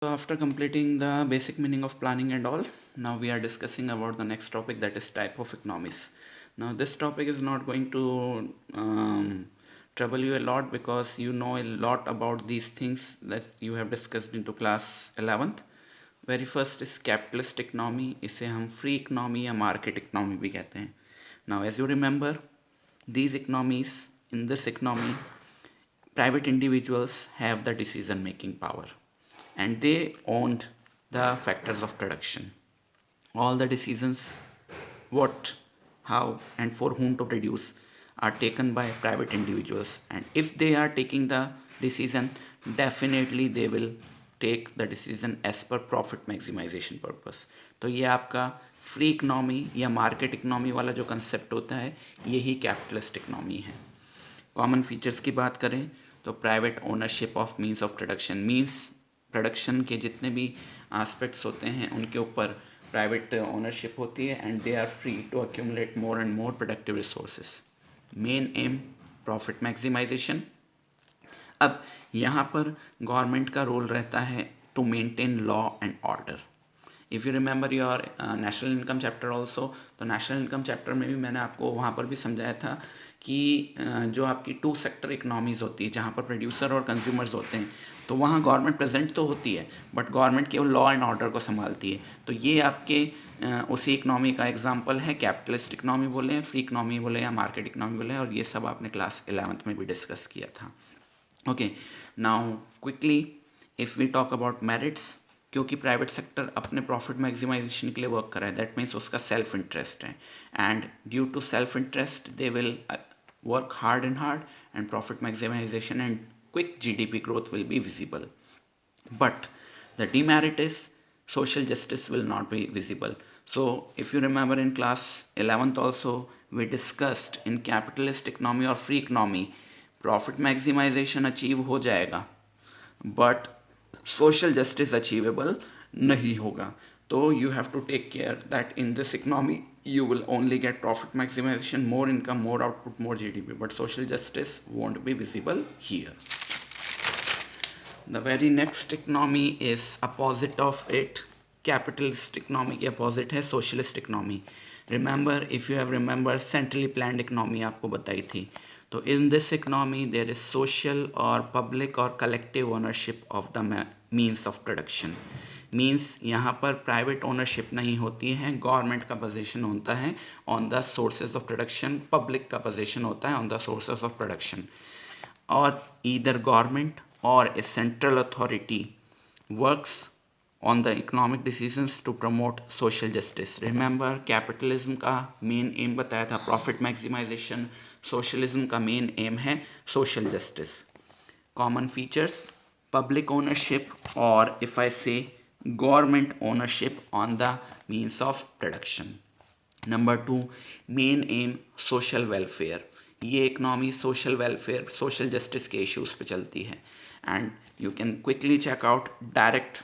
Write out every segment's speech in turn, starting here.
So after completing the basic meaning of planning and all, now we are discussing about the next topic, that is type of economies. Now this topic is not going to trouble you a lot because you know a lot about these things that you have discussed into class 11th. Very first is capitalist economy, इसे हम free economy या market economy भी कहते हैं. Now as you remember, these economies, in this economy, private individuals have the decision making power and they owned the factors of production. All the decisions, what, how and for whom to produce, are taken by private individuals, and if they are taking the decision, definitely they will take the decision as per profit maximization purpose. तो ये आपका free economy या market economy वाला जो concept होता है, यही capitalist economy है. कॉमन फीचर्स की बात करें तो private ownership of means of production, means production के जितने भी एस्पेक्ट्स होते हैं उनके ऊपर प्राइवेट ओनरशिप होती है and they are free to accumulate more and more productive resources. Main aim profit maximization. अब यहाँ पर गवर्नमेंट का रोल रहता है to maintain law and order. If you remember your national income chapter also, तो national income chapter में भी मैंने आपको वहाँ पर भी समझाया था कि जो आपकी टू सेक्टर इकनॉमीज़ होती है जहाँ पर प्रोड्यूसर और कंज्यूमर्स होते हैं, तो वहाँ गवर्नमेंट प्रेजेंट तो होती है बट गवर्नमेंट केवल लॉ एंड ऑर्डर को संभालती है. तो ये आपके उसी इकनॉमी का एग्जाम्पल है. कैपिटलिस्ट इकनॉमी बोले, फ्री इकनॉमी बोले या मार्केट इकनॉमी बोले, और ये सब आपने क्लास 11th में भी डिस्कस किया था. Okay, now quickly if we talk about merits, क्योंकि प्राइवेट सेक्टर अपने प्रॉफिट मैक्सिमाइजेशन के लिए वर्क कर रहा है, दैट मीन्स उसका सेल्फ इंटरेस्ट है, and due to self interest they will work hard and profit maximisation and quick GDP growth will be visible. But the demerit is social justice will not be visible. So if you remember in class 11th also, we discussed in capitalist economy or free economy, profit maximization achieve हो जाएगा but social justice achievable नहीं होगा. तो you have to take care that in this economy you will only get profit maximization, more income, more output, more GDP, but social justice won't be visible here. The very next economy is opposite of it. Capitalist economy के opposite है socialist economy. Remember, if you have remember, centrally planned economy आपको बताई थी. तो in this economy there is social or public or collective ownership of the means of production. Means यहाँ पर private ownership नहीं होती है, गवर्नमेंट का पोजीशन होता है on the sources of production, public का पोजीशन होता है on the sources of production. और either government or a central authority works on the economic decisions to promote social justice. Remember, capitalism का main aim बताया था profit maximization, socialism का main aim है social justice. Common features: public ownership, or if I say government ownership on the means of production. Number 2, main aim social welfare. ये economy social welfare, social justice के issues पे चलती है, and you can quickly check out direct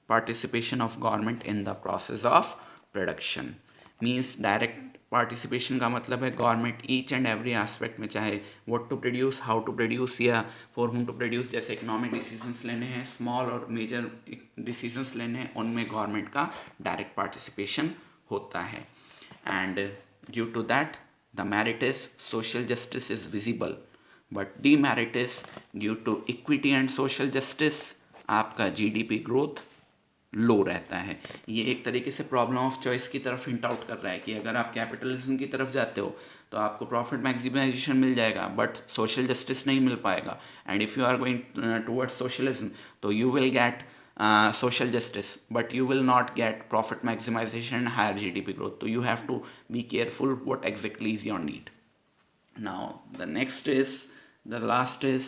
participation of government in the process of production. Means direct participation का मतलब है government each and every aspect में, चाहे what to produce, how to produce या फॉर हुम टू प्रोड्यूस, जैसे economic decisions लेने हैं, small और मेजर डिसीजंस लेने हैं, उनमें गवर्नमेंट का डायरेक्ट पार्टिसिपेशन होता है. And due to that, the merit is social justice is visible, but demerit is due to equity and social justice आपका जीडीपी ग्रोथ लो रहता है. ये एक तरीके से प्रॉब्लम ऑफ चॉइस की तरफ हिंट आउट कर रहा है कि अगर आप कैपिटलिज्म की तरफ जाते हो तो आपको प्रॉफिट मैक्सिमाइजेशन मिल जाएगा बट सोशल जस्टिस नहीं मिल पाएगा, and if you are going towards socialism तो you will get social justice, but you will not get profit maximization and higher GDP growth. So you have to be careful what exactly is your need. Now the last is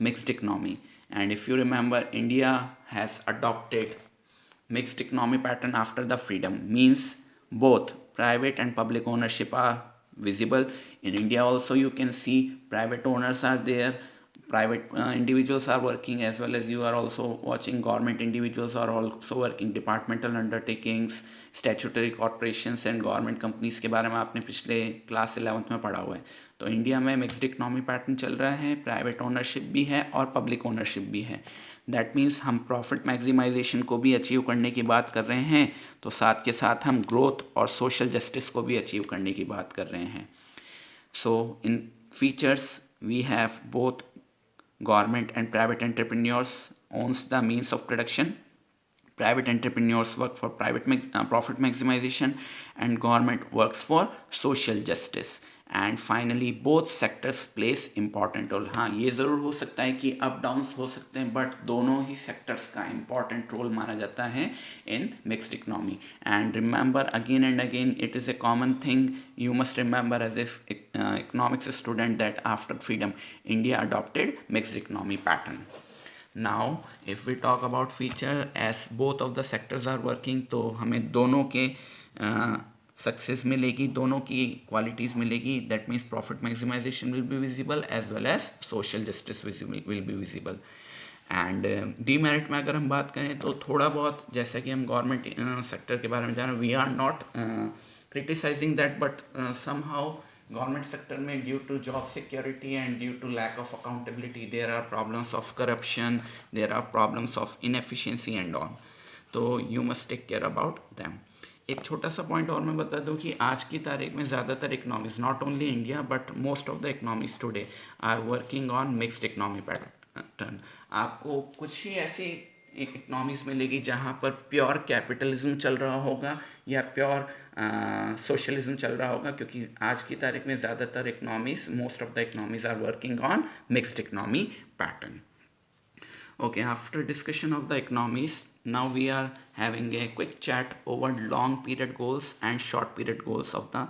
mixed economy, and if you remember, India has adopted mixed economy pattern after the freedom. Means both private and public ownership are visible in India. Also you can see private owners are there, private individuals are working, as well as you are also watching government individuals are also working, departmental undertakings, statutory corporations and government companies के बारे में आपने पिछले class 11th में पढ़ा हुआ है। तो इंडिया में मिक्स्ड इकोनॉमी पैटर्न चल रहा है, प्राइवेट ओनरशिप भी है और पब्लिक ओनरशिप भी है। दैट मीन्स हम प्रॉफिट मैक्सिमाइजेशन को भी अचीव करने की बात कर रहे हैं, तो साथ के साथ हम ग्रोथ और सोशल जस्टिस को भी अचीव करने की बात कर रहे हैं। So in features we have both government and private entrepreneurs owns the means of production, private entrepreneurs work for profit maximization, and government works for social justice, and finally both sectors plays important role। हाँ, ये ज़रूर हो सकता है कि up downs हो सकते हैं, बट दोनों ही सेक्टर्स का important रोल माना जाता है in mixed economy। and remember again and again, it is a common thing you must remember as a economics student, that after freedom India adopted mixed economy pattern। now if we talk about feature, as both of the sectors are working, तो हमें दोनों के success मिलेगी, दोनों की qualities मिलेगी। That means profit maximisation will be visible as well as social justice will be visible. And demerit में अगर हम बात करें तो थोड़ा बहुत, जैसा कि हम गवर्नमेंट सेक्टर के बारे में जान रहे हैं, we are not criticising that, but somehow government sector में due to job security and due to lack of accountability there are problems of corruption, there are problems of inefficiency and all, तो you must take care about them। एक छोटा सा point और मैं बता दूं कि आज की तारीख में ज़्यादातर economies, not only India but most of the economies today are working on mixed economy pattern. आपको कुछ ही ऐसी इकनॉमीज मिलेगी जहाँ पर प्योर कैपिटलिज्म चल रहा होगा या प्योर सोशलिज्म चल रहा होगा, क्योंकि आज की तारीख में ज़्यादातर economies, most of the economies are working on mixed economy pattern. Okay, after discussion of the economies, now we are having a quick chat over long period goals and short period goals of the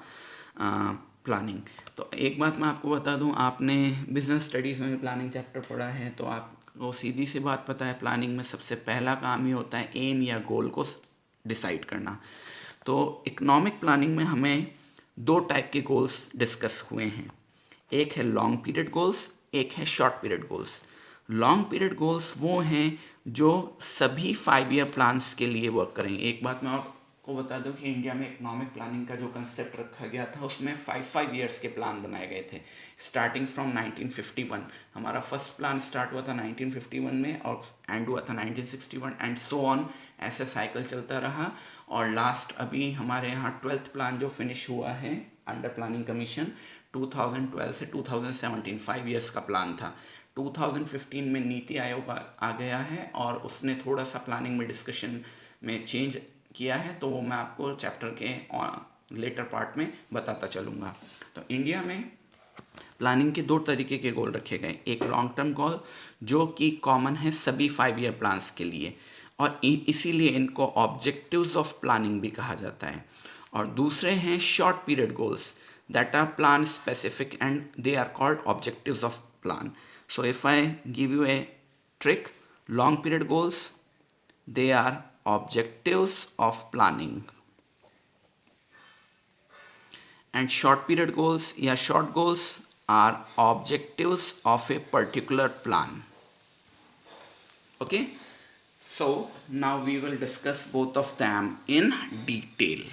planning। तो एक बात मैं आपको बता दूं, आपने business studies में planning chapter पढ़ा है, तो आपको सीधी सी बात पता है, प्लानिंग में सबसे पहला काम ही होता है एम या गोल को डिसाइड करना। तो इकोनॉमिक प्लानिंग में हमें दो टाइप के गोल्स डिस्कस हुए हैं, एक है लॉन्ग पीरियड गोल्स, एक है short period goals. Long period goals वो हैं जो सभी 5 ईयर प्लान्स के लिए वर्क करेंगे। एक बात मैं आपको बता दूं कि इंडिया में इकोनॉमिक प्लानिंग का जो कंसेप्ट रखा गया था, उसमें 5 ईयर्स के प्लान बनाए गए थे, स्टार्टिंग फ्रॉम 1951। हमारा फर्स्ट प्लान स्टार्ट हुआ था 1951 में और एंड हुआ था 1961 एंड सो ऑन, ऐसे साइकिल चलता रहा। और लास्ट अभी हमारे यहाँ 12th प्लान जो फिनिश हुआ है अंडर प्लानिंग कमीशन 2012 से 2017, 5 ईयर्स का प्लान था। 2015 में नीति आयोग आ गया है और उसने थोड़ा सा प्लानिंग में डिस्कशन में चेंज किया है, तो वो मैं आपको चैप्टर के लेटर पार्ट में बताता चलूँगा। तो इंडिया में प्लानिंग के दो तरीके के गोल रखे गए, एक लॉन्ग टर्म गोल जो कि कॉमन है सभी 5 ईयर प्लान्स के लिए, और इसीलिए इनको ऑब्जेक्टिव्स ऑफ प्लानिंग भी कहा जाता है। और दूसरे हैं short period goals that are plan specific and they are called objectives of plan. So if I give you a trick, long period goals, they are objectives of planning, and short period goals, yeah, short goals are objectives of a particular plan। Okay, so now we will discuss both of them in detail।